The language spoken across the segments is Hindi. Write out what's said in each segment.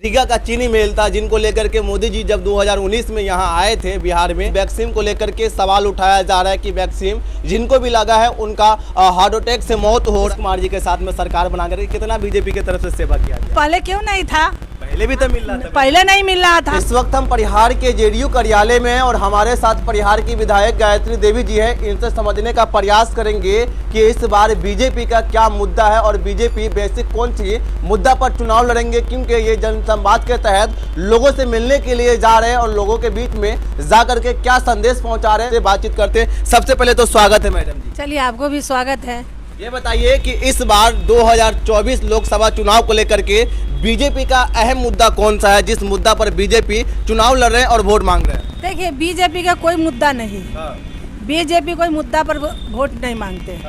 रीगा का चीनी मिल था, जिनको लेकर के मोदी जी जब 2019 में यहाँ आए थे बिहार में, वैक्सीन को लेकर के सवाल उठाया जा रहा है कि वैक्सीन जिनको भी लगा है उनका हार्ट अटैक से मौत हो। कुमार जी के साथ में सरकार बना कर कितना बीजेपी की तरफ से सेवा किया गया? पहले क्यों नहीं था? पहले भी तो मिल रहा था। पहले नहीं मिल रहा था। इस वक्त हम परिहार के जेडीयू कार्यालय में हैं और हमारे साथ परिहार की विधायक गायत्री देवी जी है। इनसे समझने का प्रयास करेंगे कि इस बार बीजेपी का क्या मुद्दा है और बीजेपी बेसिक कौन सी मुद्दा पर चुनाव लड़ेंगे, क्योंकि ये जनसंवाद के तहत लोगों से मिलने के लिए जा रहे हैं और लोगों के बीच में जा करके क्या संदेश पहुंचा रहे हैं, बातचीत करते हैं। सबसे पहले तो स्वागत है मैडम जी। चलिए, आपको भी स्वागत है। ये बताइए कि इस बार 2024 लोकसभा चुनाव को लेकर के बीजेपी का अहम मुद्दा कौन सा है, जिस मुद्दा पर बीजेपी चुनाव लड़ रहे हैं और वोट मांग रहे हैं? देखिए, बीजेपी का कोई मुद्दा नहीं। बीजेपी कोई मुद्दा पर वोट नहीं मांगते।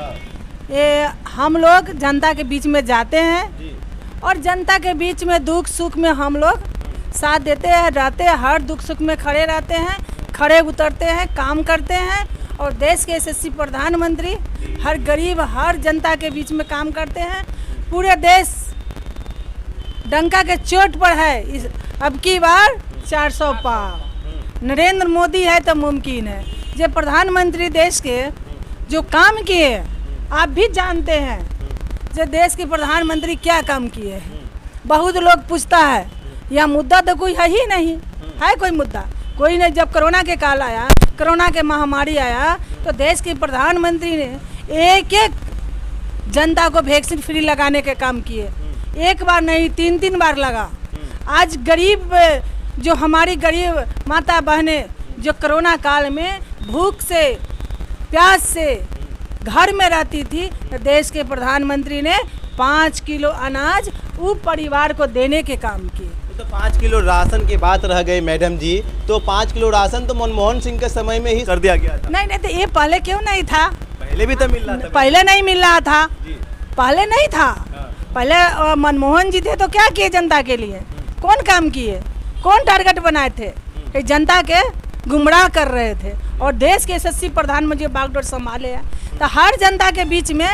ये हम लोग जनता के बीच में जाते हैं और जनता के बीच में दुख सुख में हम लोग साथ देते हैं, रहते हैं, हर दुख सुख में खड़े रहते हैं, खड़े उतरते हैं, काम करते हैं और देश के यशस्वी प्रधानमंत्री हर गरीब हर जनता के बीच में काम करते हैं। पूरे देश डंका के चोट पर है। अब की बार 400 पार नरेंद्र मोदी है तो मुमकिन है। जो प्रधानमंत्री देश के जो काम किए आप भी जानते हैं, जो देश के प्रधानमंत्री क्या काम किए हैं। बहुत लोग पूछता है यह मुद्दा तो कोई है ही नहीं है, कोई मुद्दा कोई नहीं। जब कोरोना के काल आया, कोरोना के महामारी आया तो देश के प्रधानमंत्री ने एक एक जनता को वैक्सीन फ्री लगाने के काम किए। एक बार नहीं, 3 बार लगा। आज गरीब जो हमारी गरीब माता बहनें जो कोरोना काल में भूख से प्यास से घर में रहती थी, तो देश के प्रधानमंत्री ने 5 किलो अनाज वो परिवार को देने के काम किए। तो 5 किलो राशन की बात रह गई मैडम जी, तो 5 किलो राशन तो मनमोहन सिंह के समय में ही कर दिया गया था। नहीं, तो ये पहले क्यों नहीं था? पहले भी तो मिल रहा था। पहले नहीं मिल रहा था। पहले नहीं था। पहले मनमोहन जी थे तो क्या किए जनता के लिए? कौन काम किए? कौन टारगेट बनाए थे? जनता के गुमराह कर रहे थे और देश के यशस्वी प्रधानमंत्री बागडोर संभाले हैं तो हर जनता के बीच में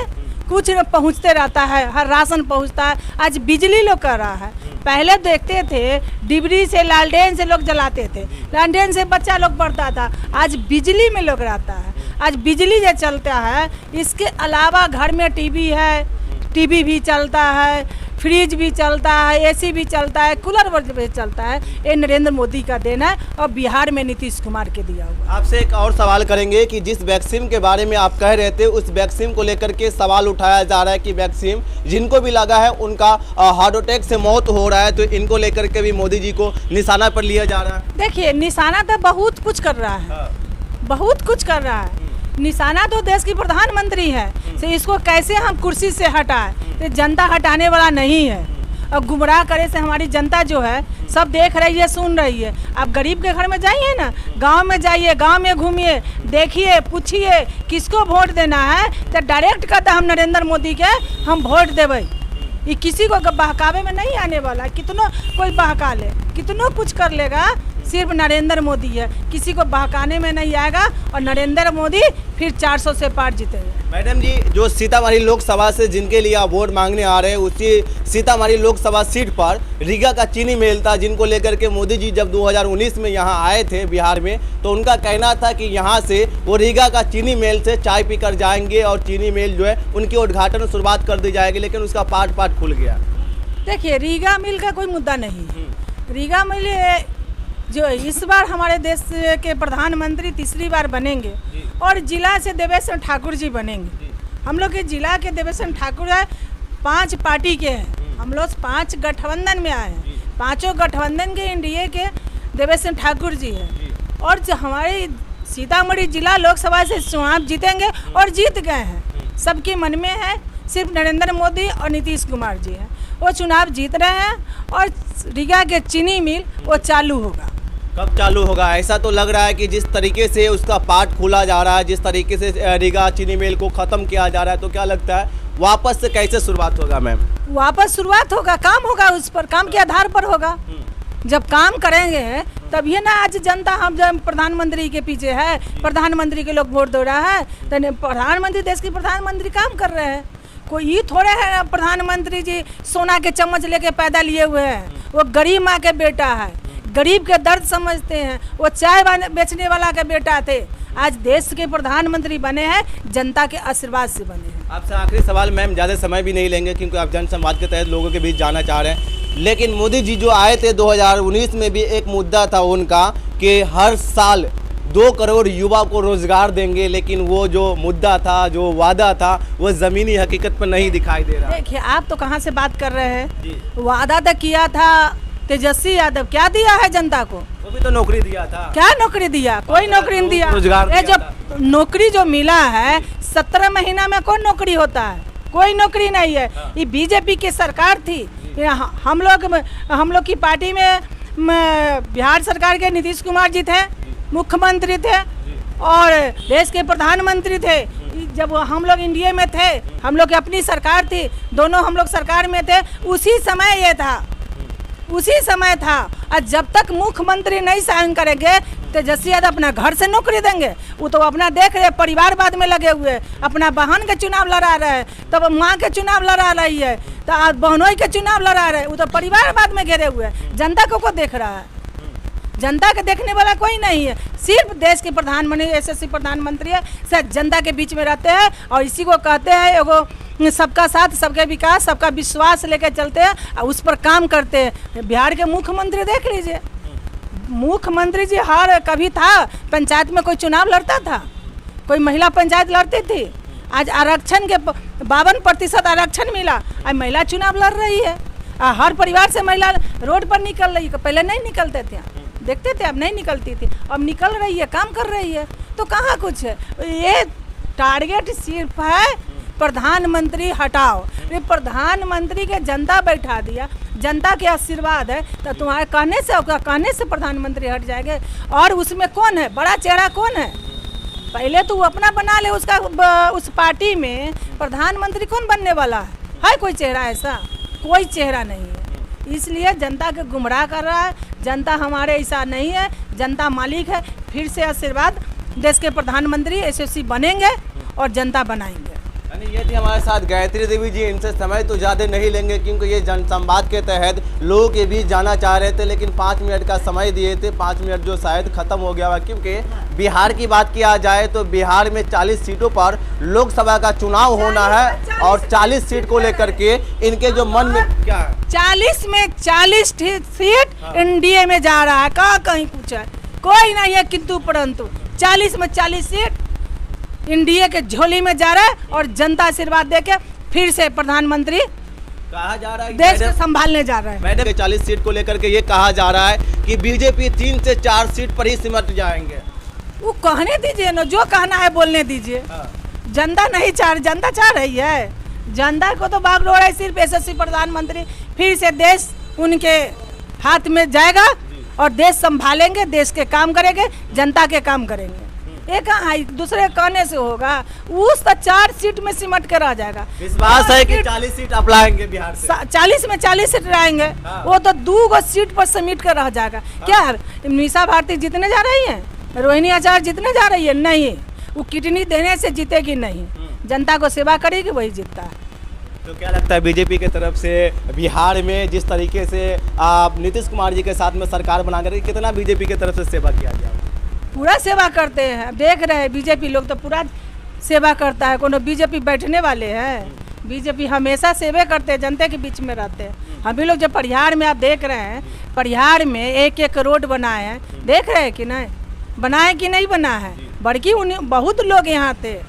कुछ पहुंचते रहता है, हर राशन पहुंचता है। आज बिजली लोग कर रहा है। पहले देखते थे डिबरी से लालटेन से लोग जलाते थे, लालटेन से बच्चा लोग पढ़ता था। आज बिजली में लोग रहता है। आज बिजली जो चलता है, इसके अलावा घर में टीवी भी चलता है, फ्रिज भी चलता है, एसी भी चलता है, कूलर भी चलता है। ये नरेंद्र मोदी का देना है और बिहार में नीतीश कुमार के दिया हुआ। आपसे एक और सवाल करेंगे कि जिस वैक्सीन के बारे में आप कह रहे थे, उस वैक्सीन को लेकर के सवाल उठाया जा रहा है कि वैक्सीन जिनको भी लगा है उनका हार्ट अटैक से मौत हो रहा है, तो इनको लेकर के भी मोदी जी को निशाना पर लिया जा रहा है। देखिए, निशाना तो बहुत कुछ कर रहा है, बहुत कुछ कर रहा है। निशाना तो देश की प्रधानमंत्री है, तो इसको कैसे हम कुर्सी से हटाए? तो जनता हटाने वाला नहीं है और गुमराह करे से हमारी जनता जो है सब देख रही है, सुन रही है। आप गरीब के घर में जाइए ना, गांव में जाइए, गांव में घूमिए, देखिए, पूछिए किसको वोट देना है, तो डायरेक्ट कहता हम नरेंद्र मोदी के हम वोट देवे। ये किसी को बहकावे में नहीं आने वाला। कितनों कोई बहका ले, कितनों कुछ कर लेगा, सिर्फ नरेंद्र मोदी है, किसी को बहकाने में नहीं आएगा और नरेंद्र मोदी फिर 400 से पार जीतेंगे। मैडम जी, जो सीतामढ़ी लोकसभा से जिनके लिए आप वोट मांगने आ रहे हैं, उसी सीतामढ़ी लोकसभा सीट पर रीगा का चीनी मिल था, जिनको लेकर के मोदी जी जब 2019 में यहाँ आए थे बिहार में, तो उनका कहना था कि यहाँ से वो रीगा का चीनी मिल से चाय पीकर जाएंगे और चीनी मिल जो है उनकी उद्घाटन शुरुआत कर दी जाएगी, लेकिन उसका पार्ट खुल गया। देखिए, रीगा मिल का कोई मुद्दा नहीं। रीगा मिल जो इस बार हमारे देश के प्रधानमंत्री तीसरी बार बनेंगे और जिला से देवेश ठाकुर जी बनेंगे। हम लोग के जिला के देवेश ठाकुर है, 5 पार्टी के हैं। हम लोग 5 गठबंधन में आए हैं। 5 गठबंधन के एनडीए के देवेश ठाकुर जी हैं और जो हमारे सीतामढ़ी जिला लोकसभा से चुनाव जीतेंगे और जीत गए हैं। सबके मन में है सिर्फ नरेंद्र मोदी और नीतीश कुमार जी हैं। वो चुनाव जीत रहे हैं और रीगा के चीनी मिल वो चालू होगा। कब चालू होगा? ऐसा तो लग रहा है कि जिस तरीके से उसका पार्ट खोला जा रहा है, जिस तरीके से रीगा चीनी मिल को ख़त्म किया जा रहा है, तो क्या लगता है वापस से कैसे शुरुआत होगा मैम? वापस शुरुआत होगा, काम होगा, उस पर काम के आधार पर होगा। जब काम करेंगे तभी ना आज जनता हम जब प्रधानमंत्री के पीछे है, प्रधानमंत्री के लोग वोट दे रहा है, तो प्रधानमंत्री देश के प्रधानमंत्री काम कर रहे हैं। कोई ये थोड़े है प्रधानमंत्री जी सोना के चम्मच लेके पैदा लिए हुए हैं। वो गरीब माँ के बेटा है, गरीब के दर्द समझते हैं। वो चाय बेचने वाला के बेटा थे, आज देश के प्रधानमंत्री बने हैं, जनता के आशीर्वाद से बने हैं। आपसे आखिरी सवाल मैम, ज़्यादा समय भी नहीं लेंगे क्योंकि आप जनसंवाद के तहत लोगों के बीच जाना चाह रहे हैं, लेकिन मोदी जी जो आए थे 2019 में भी एक मुद्दा था उनका कि हर साल 2 करोड़ युवा को रोजगार देंगे, लेकिन वो जो मुद्दा था, जो वादा था, वो ज़मीनी हकीकत पर नहीं दिखाई दे रहा। देखिए आप तो कहाँ से बात कर रहे हैं, वादा तो किया था तेजस्वी यादव, क्या दिया है जनता को? वो भी तो नौकरी दिया था। क्या नौकरी दिया? कोई नौकरी नहीं दिया। रोजगार ये जो नौकरी जो मिला है 17 महीना में कौन नौकरी होता है? कोई नौकरी नहीं है। ये बीजेपी की सरकार थी। हम लोग की पार्टी में बिहार सरकार के नीतीश कुमार जी थे, मुख्यमंत्री थे और देश के प्रधानमंत्री थे। जब हम लोग इंडिया में थे, हम लोग की अपनी सरकार थी, दोनों हम लोग सरकार में थे, उसी समय था। और जब तक मुख्यमंत्री नहीं साइन करेंगे तेजस्वी यादव अपना घर से नौकरी देंगे? वो तो अपना देख रहे परिवारवाद में लगे हुए, अपना बहन के चुनाव लड़ा रहे हैं, तब माँ के चुनाव लड़ा रही है, तो बहनोई के चुनाव लड़ा रहे, वो तो परिवारवाद में घिरे हुए हैं। जनता को देख रहा है? जनता के देखने वाला कोई नहीं है। सिर्फ देश के प्रधानमंत्री, यशस्वी प्रधानमंत्री है, सिर्फ जनता के बीच में रहते हैं और इसी को कहते हैं एगो सबका साथ, सबका विकास, सबका विश्वास लेकर चलते हैं और उस पर काम करते हैं। बिहार के मुख्यमंत्री देख लीजिए, मुख्यमंत्री जी हर कभी था पंचायत में कोई चुनाव लड़ता था? कोई महिला पंचायत लड़ती थी? आज आरक्षण के 52% आरक्षण मिला, आज महिला चुनाव लड़ रही है। हर परिवार से महिला रोड पर निकल रही है, पहले नहीं निकलते थे, देखते थे, अब नहीं निकलती थी, अब निकल रही है, काम कर रही है। तो कहाँ कुछ है? ये टारगेट सिर्फ है प्रधानमंत्री हटाओ। ये प्रधानमंत्री के जनता बैठा दिया, जनता के आशीर्वाद है, तो तुम्हारे कहने से प्रधानमंत्री हट जाएंगे। और उसमें कौन है बड़ा चेहरा? कौन है? पहले तो वो अपना बना ले, उसका उस पार्टी में प्रधानमंत्री कौन बनने वाला है कोई चेहरा? ऐसा कोई चेहरा नहीं है। इसलिए जनता के गुमराह कर रहा है। जनता हमारे ऐसा नहीं है, जनता मालिक है। फिर से आशीर्वाद, देश के प्रधानमंत्री यशस्वी बनेंगे और जनता बनाएंगे। ये थी हमारे साथ गायत्री देवी जी। इनसे समय तो ज़्यादा नहीं लेंगे क्योंकि ये जनसंवाद के तहत लोगों के बीच जाना चाह रहे थे, लेकिन 5 मिनट का समय दिए थे, 5 मिनट जो शायद ख़त्म हो गया हुआ। क्योंकि बिहार की बात किया जाए तो बिहार में 40 सीटों पर लोकसभा का चुनाव होना है और 40 सीट को लेकर के इनके जो मन में क्या है, 40 में 40 सीट एनडीए में जा रहा है। कहीं कुछ है? कोई नहीं है किंतु परंतु। 40 में 40 सीट इंडिया के झोली में जा रहा है और जनता आशीर्वाद देके फिर से प्रधानमंत्री कहा जा रहा है, देश को संभालने जा रहा है। मैडम 40 सीट को लेकर के ये कहा जा रहा है कि बीजेपी 3 से 4 सीट पर ही सिमट जाएंगे। वो कहने दीजिए ना, जो कहना है बोलने दीजिए। जनता नहीं जनता चाह रही है। जनता को तो बागडोर है, सिर्फ यशस्वी प्रधानमंत्री फिर से देश उनके हाथ में जाएगा और देश संभालेंगे, देश के काम करेंगे, जनता के काम करेंगे। एक दूसरे कहने से होगा? उस 4 सीट में सिमट कर रह जाएगा। विश्वास है कि 40 सीट आप लाएंगे बिहार से? 40 में 40 सीट लाएंगे। वो तो 2 सीट पर समिट कर रह जाएगा। क्या मीसा भारती जीतने जा रही है? रोहिणी आचार्य जीतने जा रही है? नहीं, वो किडनी देने से जीतेगी नहीं, जनता को सेवा करेगी, वही जीतता है। तो क्या लगता है बीजेपी के तरफ से बिहार में जिस तरीके से आप नीतीश कुमार जी के साथ में सरकार बना करके कितना बीजेपी की तरफ से सेवा किया गया? पूरा सेवा करते हैं, देख रहे हैं बीजेपी लोग तो पूरा सेवा करता है। कोनो बीजेपी बैठने वाले हैं? बीजेपी हमेशा सेवा करते हैं, जनता के बीच में रहते हैं। हम भी लोग जो परिहार में आप देख रहे हैं, परिहार में एक रोड बनाए हैं, देख रहे हैं कि नहीं बनाए कि नहीं बना है? बड़की बहुत लोग यहाँ थे,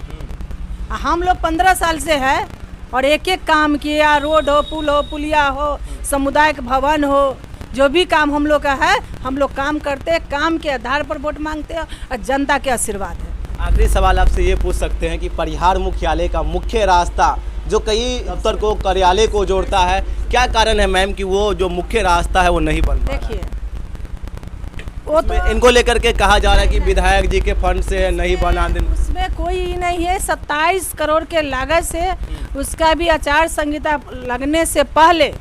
हम लोग 15 साल से है और एक काम किया, रोड हो, पुल हो, पुलिया हो, सामुदायिक भवन हो, जो भी काम हम लोग का है, हम लोग काम करते हैं, काम के आधार पर वोट मांगते हैं और जनता के आशीर्वाद है। आखिरी सवाल आपसे ये पूछ सकते हैं कि परिहार मुख्यालय का मुख्य रास्ता जो कई दफ्तर को, कार्यालय को जोड़ता है, क्या कारण है मैम कि वो जो मुख्य रास्ता है वो नहीं बन रहा? देखिए वो तो इनको लेकर के कहा जा रहा है कि विधायक जी के फंड से नहीं बना दें। उसमें कोई नहीं है। 27 करोड़ के लागत से उसका भी आचार संहिता लगने से पहले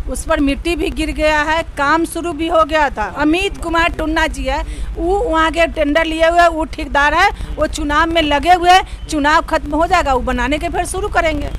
उस पर मिट्टी भी गिर गया है, काम शुरू भी हो गया था। अमित कुमार टुन्ना जी है, वो वहाँ के टेंडर लिए हुए, वो ठेकेदार है, वो चुनाव में लगे हुए, चुनाव खत्म हो जाएगा, वो बनाने के फिर शुरू करेंगे।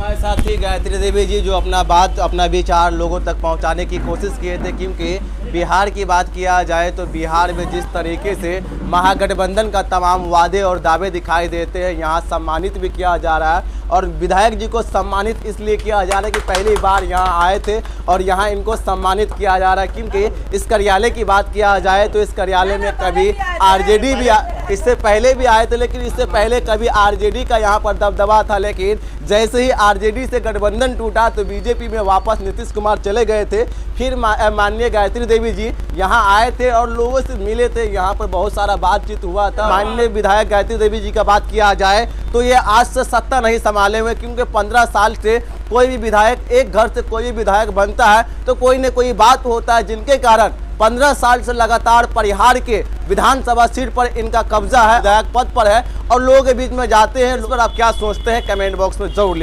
हमारे साथी गायत्री देवी जी जो अपना विचार लोगों तक पहुंचाने की कोशिश किए थे, क्योंकि बिहार की बात किया जाए तो बिहार में जिस तरीके से महागठबंधन का तमाम वादे और दावे दिखाई देते हैं, यहाँ सम्मानित भी किया जा रहा है और विधायक जी को सम्मानित इसलिए किया जा रहा है कि पहली बार यहाँ आए थे और यहाँ इनको सम्मानित किया जा रहा है। क्योंकि इस कार्यालय की बात किया जाए तो इस कार्यालय में कभी आरजेडी भी इससे पहले भी आए थे, लेकिन इससे पहले कभी आरजेडी का यहाँ पर दबदबा था, लेकिन जैसे ही आरजेडी से गठबंधन टूटा तो बीजेपी में वापस नीतीश कुमार चले गए थे। फिर माननीय गायत्री देवी जी यहाँ आए थे और लोगों से मिले थे, यहाँ पर बहुत सारा बातचीत हुआ था। माननीय विधायक गायत्री देवी जी का बात किया जाए तो ये आज से सत्ता नहीं संभाले हुए, क्योंकि 15 साल से कोई भी विधायक, एक घर से कोई भी विधायक बनता है तो कोई न कोई बात होता है, जिनके कारण 15 साल से लगातार परिहार के विधानसभा सीट पर इनका कब्जा है, विधायक पद पर है और लोगों के बीच में जाते हैं। आप क्या सोचते हैं कमेंट बॉक्स में जरूर लिखें।